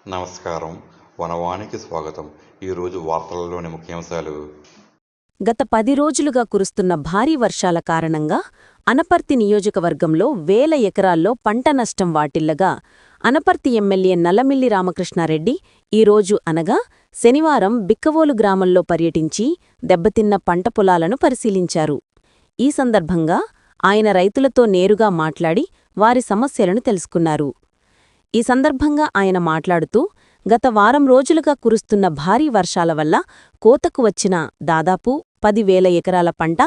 నమస్కారం. వనవానికి స్వాగతం. ఈరోజు వార్తలలోని ముఖ్యాంశాలు. గత 10 రోజులుగా కురుస్తున్న భారీ వర్షాల కారణంగా అనపర్తి నియోజకవర్గంలో వేల ఎకరాల్లో పంట నష్టం వాటిల్లగా అనపర్తి ఎమ్మెల్యే నల్లమిల్లి రామకృష్ణారెడ్డి ఈరోజు అనగా శనివారం బిక్కవోలు గ్రామంలో పర్యటించి దెబ్బతిన్న పంట పొలాలను పరిశీలించారు. ఈ సందర్భంగా ఆయన రైతులతో నేరుగా మాట్లాడి వారి సమస్యలను తెలుసుకున్నారు. ఈ సందర్భంగా ఆయన మాట్లాడుతూ గత వారం రోజులుగా కురుస్తున్న భారీ వర్షాల వల్ల కోతకు వచ్చిన దాదాపు 10,000 ఎకరాల పంట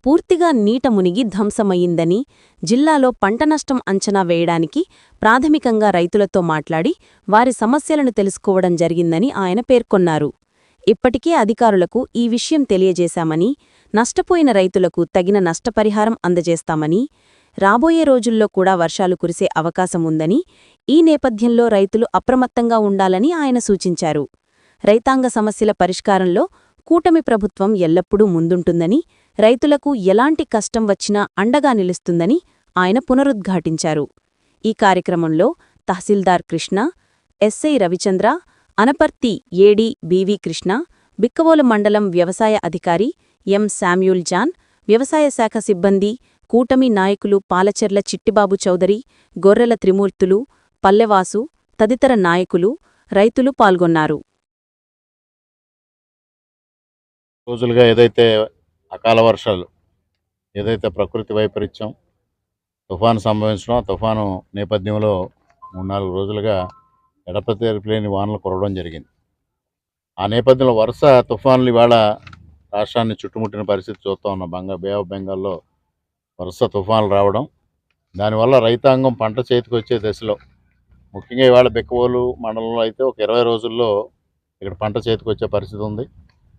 పూర్తిగా నీట మునిగి ధ్వంసమయ్యిందని, జిల్లాలో పంట నష్టం అంచనా వేయడానికి ప్రాథమికంగా రైతులతో మాట్లాడి వారి సమస్యలను తెలుసుకోవడం జరిగిందని ఆయన పేర్కొన్నారు. ఇప్పటికే అధికారులకు ఈ విషయం తెలియజేశామని, నష్టపోయిన రైతులకు తగిన నష్టపరిహారం అందజేస్తామని, రాబోయే రోజుల్లో కూడా వర్షాలు కురిసే అవకాశం ఉందని, ఈ నేపథ్యంలో రైతులు అప్రమత్తంగా ఉండాలని ఆయన సూచించారు. రైతాంగ సమస్యల పరిష్కారంలో కూటమి ప్రభుత్వం ఎల్లప్పుడూ ముందుంటుందని, రైతులకు ఎలాంటి కష్టం వచ్చినా అండగా నిలుస్తుందని ఆయన పునరుద్ఘాటించారు. ఈ కార్యక్రమంలో తహసీల్దార్ కృష్ణ, ఎస్ఐ రవిచంద్ర, అనపర్తి ఏడీ బివి కృష్ణ, బిక్కవోలు మండలం వ్యవసాయ అధికారి ఎం శామ్యూల్ జాన్, వ్యవసాయ శాఖ సిబ్బంది, కూటమి నాయకులు పాలచెర్ల చిట్టిబాబు చౌదరి, గొర్రెల త్రిమూర్తులు, పల్లెవాసు తదితర నాయకులు, రైతులు పాల్గొన్నారు. రోజులుగా ఏదైతే అకాల వర్షాలు, ఏదైతే ప్రకృతి వైపరీత్యం తుఫాను సంభవించడం, తుఫాను నేపథ్యంలో 3-4 రోజులుగా ఎడతెరిపి వానలు కురవడం జరిగింది. ఆ నేపథ్యంలో వరుస తుఫాన్లు ఇవాళ రాష్ట్రాన్ని చుట్టుముట్టిన పరిస్థితి చూస్తూ ఉన్నాం. బే ఆఫ్ బెంగాల్లో వరుస తుఫాన్లు రావడం, దానివల్ల రైతాంగం పంట చేతికి వచ్చే దశలో, ముఖ్యంగా ఇవాళ బిక్కవోలు మండలంలో అయితే ఒక 20 రోజుల్లో ఇక్కడ పంట చేతికి వచ్చే పరిస్థితి ఉంది.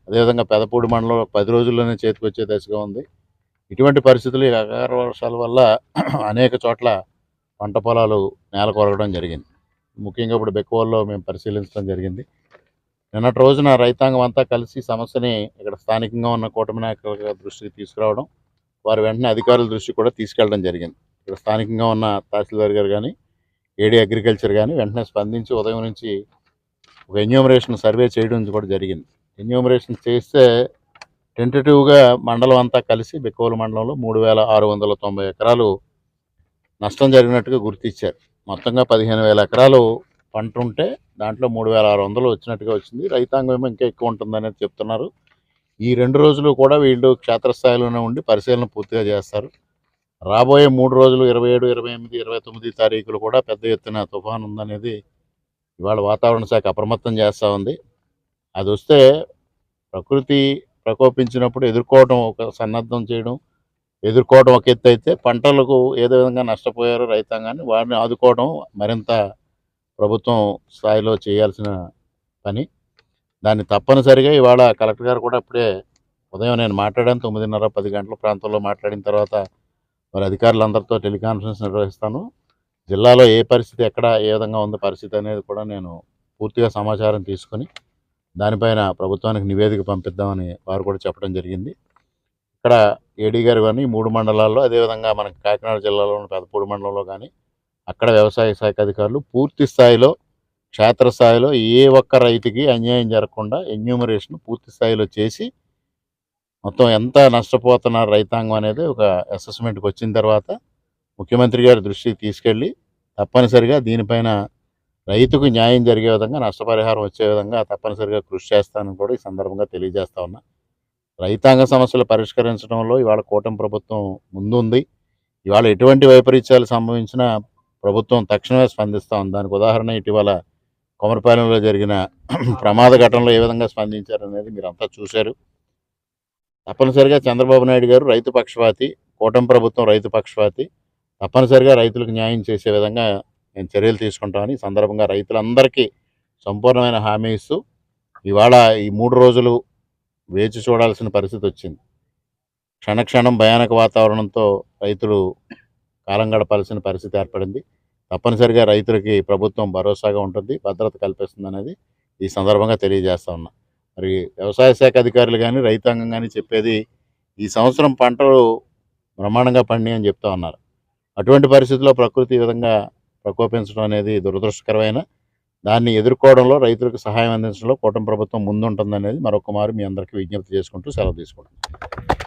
అదేవిధంగా పెదపూడి మండలంలో 10 రోజుల్లోనే చేతికి వచ్చే దశగా ఉంది. ఇటువంటి పరిస్థితులు ఈ అకాల వర్షాల వల్ల అనేక చోట్ల పంట పొలాలు నేల కొరగడం జరిగింది. ముఖ్యంగా ఇప్పుడు బిక్కవోలులో మేము పరిశీలించడం జరిగింది. నిన్నటి రోజున రైతాంగం అంతా కలిసి సమస్యని ఇక్కడ స్థానికంగా ఉన్న కూటమి నాయకుల దృష్టికి తీసుకురావడం, వారు వెంటనే అధికారుల దృష్టికి కూడా తీసుకెళ్లడం జరిగింది. ఇక్కడ స్థానికంగా ఉన్న తహసీల్దార్ గారు కానీ, ఏడీ అగ్రికల్చర్ కానీ వెంటనే స్పందించి ఉదయం నుంచి ఒక ఎన్యూమరేషన్ సర్వే చేయడం కూడా జరిగింది. ఎన్యూమరేషన్ చేస్తే టెంటేటివ్గా మండలం అంతా కలిసి బిక్కవోలు మండలంలో 3,690 ఎకరాలు నష్టం జరిగినట్టుగా గుర్తించారు. మొత్తంగా 15,000 ఎకరాలు పంట ఉంటే దాంట్లో 3,600 వచ్చినట్టుగా వచ్చింది. రైతాంగం ఏమో ఇంకా ఎక్కువ ఉంటుందనేది చెప్తున్నారు. ఈ 2 రోజులు కూడా వీళ్ళు క్షేత్రస్థాయిలోనే ఉండి పరిశీలన పూర్తిగా చేస్తారు. రాబోయే 3 రోజులు 27, 28, 29 తారీఖులు కూడా పెద్ద ఎత్తున తుఫాను ఉందనేది ఇవాళ వాతావరణ శాఖ అప్రమత్తం చేస్తూ ఉంది. అది వస్తే ప్రకృతి ప్రకోపించినప్పుడు ఎదుర్కోవడం ఒక సన్నద్ధం చేయడం, ఎదుర్కోవడం ఒక ఎత్తు అయితే, పంటలకు ఏదో విధంగా నష్టపోయారో రైతాంగాన్ని వారిని ఆదుకోవడం మరింత ప్రభుత్వం స్థాయిలో చేయాల్సిన పని. దాన్ని తప్పనిసరిగా ఇవాళ కలెక్టర్ గారు కూడా ఇప్పుడే ఉదయం నేను మాట్లాడాను, 9:30, 10 గంటల ప్రాంతంలో మాట్లాడిన తర్వాత మరి అధికారులందరితో టెలికాన్ఫరెన్స్ నిర్వహిస్తాను. జిల్లాలో ఏ పరిస్థితి, ఎక్కడ ఏ విధంగా ఉంది పరిస్థితి అనేది కూడా నేను పూర్తిగా సమాచారం తీసుకొని దానిపైన ప్రభుత్వానికి నివేదిక పంపిద్దామని వారు కూడా చెప్పడం జరిగింది. ఇక్కడ ఏడీ గారు కానీ 3 మండలాల్లో, అదేవిధంగా మనకి కాకినాడ జిల్లాలోని పెదపూడి మండలంలో కానీ అక్కడ వ్యవసాయ శాఖ అధికారులు పూర్తి స్థాయిలో క్షేత్రస్థాయిలో ఏ ఒక్క రైతుకి అన్యాయం జరగకుండా ఎన్యూమరేషన్ పూర్తి స్థాయిలో చేసి మొత్తం ఎంత నష్టపోతున్నారు రైతాంగం అనేది ఒక అసెస్మెంట్కి వచ్చిన తర్వాత ముఖ్యమంత్రి గారి దృష్టికి తీసుకెళ్ళి తప్పనిసరిగా దీనిపైన రైతుకు న్యాయం జరిగే విధంగా, నష్టపరిహారం వచ్చే విధంగా తప్పనిసరిగా కృషి చేస్తానని కూడా ఈ సందర్భంగా తెలియజేస్తా ఉన్నా. రైతాంగ సమస్యలు పరిష్కరించడంలో ఇవాళ కూటమి ప్రభుత్వం ముందుంది. ఇవాళ ఎటువంటి వైపరీత్యాలు సంభవించినా ప్రభుత్వం తక్షణమే స్పందిస్తూ ఉంది. దానికి ఉదాహరణ ఇటీవల కొమరపాలెంలో జరిగిన ప్రమాద ఘటనలో ఏ విధంగా స్పందించారనేది మీరంతా చూశారు. తప్పనిసరిగా చంద్రబాబు నాయుడు గారు రైతు పక్షపాతి, కూటమి ప్రభుత్వం రైతు పక్షపాతి. తప్పనిసరిగా రైతులకు న్యాయం చేసే విధంగా నేను చర్యలు తీసుకుంటామని సందర్భంగా రైతులందరికీ సంపూర్ణమైన హామీ ఇస్తూ ఇవాళ ఈ 3 రోజులు వేచి చూడాల్సిన పరిస్థితి వచ్చింది. క్షణక్షణం భయానక వాతావరణంతో రైతులు కాలం గడపాల్సిన పరిస్థితి ఏర్పడింది. తప్పనిసరిగా రైతులకి ప్రభుత్వం భరోసాగా ఉంటుంది, భద్రత కల్పిస్తుంది అనేది ఈ సందర్భంగా తెలియజేస్తా ఉన్నా. మరి వ్యవసాయ శాఖ అధికారులు కానీ రైతాంగం కానీ చెప్పేది ఈ సంవత్సరం పంటలు బ్రహ్మాండంగా పండి అని చెప్తా ఉన్నారు. అటువంటి పరిస్థితుల్లో ప్రకృతి ఈ విధంగా ప్రకోపించడం అనేది దురదృష్టకరమైన దాన్ని ఎదుర్కోవడంలో రైతులకు సహాయం అందించడంలో కూటమి ప్రభుత్వం ముందుంటుందనేది మరొక మారు మీ అందరికీ విజ్ఞప్తి చేసుకుంటూ సెలవు తీసుకుంటున్నాను.